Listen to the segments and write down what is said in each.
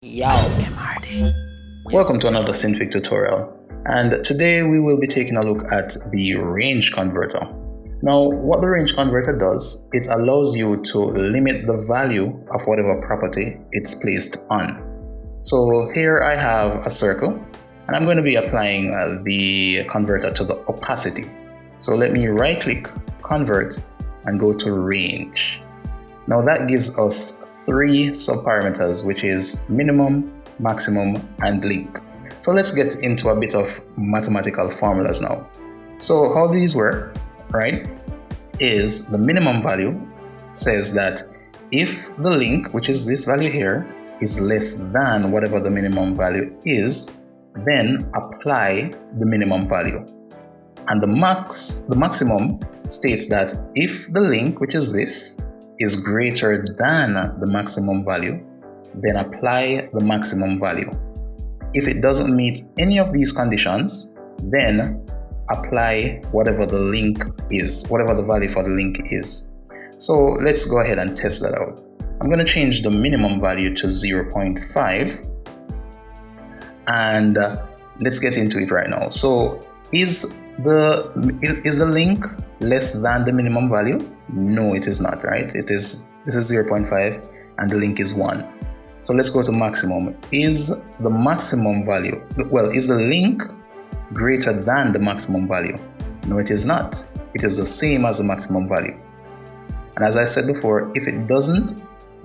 Yo, Welcome to another Synfig tutorial, and today we will be taking a look at the range converter. Now, what the range converter does, it allows you to limit the value of whatever property it's placed on. So here I have a circle, and I'm going to be applying the converter to the opacity. So let me right click, convert, and go to range. Now that gives us three subparameters, which is minimum, maximum, and link. So let's get into a bit of mathematical formulas now. So how these work, right, is the minimum value says that if the link, which is this value here, is less than whatever the minimum value is, then apply the minimum value. And the maximum states that if the link, which is this, is greater than the maximum value, then apply the maximum value. If it doesn't meet any of these conditions, then apply whatever the link is, whatever the value for the link is. So let's go ahead and test that out. I'm going to change the minimum value to 0.5, and let's get into it right now. So is the link less than the minimum value? No, it is not, right? This is 0.5 and the link is 1. So let's go to maximum. Is the maximum value, is the link greater than the maximum value? No, it is not. It is the same as the maximum value. And as I said before, if it doesn't,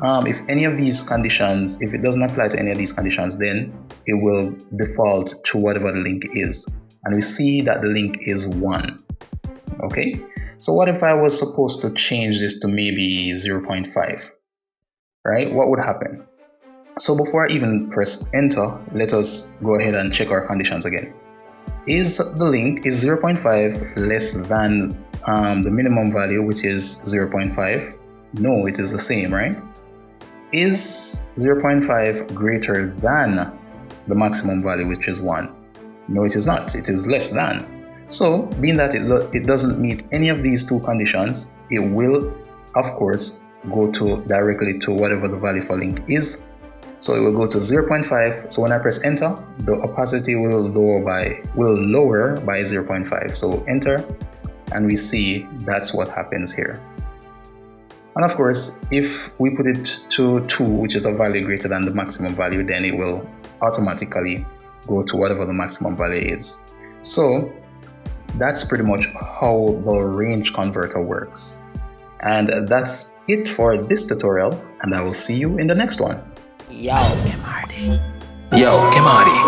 if any of these conditions, if it doesn't apply to any of these conditions, then it will default to whatever the link is. And we see that the link is 1. Okay, so what if I was supposed to change this to maybe 0.5, right? What would happen? So before I even press enter, let us go ahead and check our conditions again. Is the link, is 0.5 less than the minimum value, which is 0.5? No, it is the same, right? Is 0.5 greater than the maximum value, which is 1? No, it is not. It is less than. So, being that it doesn't meet any of these two conditions, it will, of course, go directly to whatever the value for link is. So it will go to 0.5. So when I press enter, the opacity will lower by 0.5. So enter, and we see that's what happens here. And of course, if we put it to 2, which is a value greater than the maximum value, then it will automatically go to whatever the maximum value is. So that's pretty much how the range converter works. And that's it for this tutorial, and I will see you in the next one. yo. Yo, Kemari.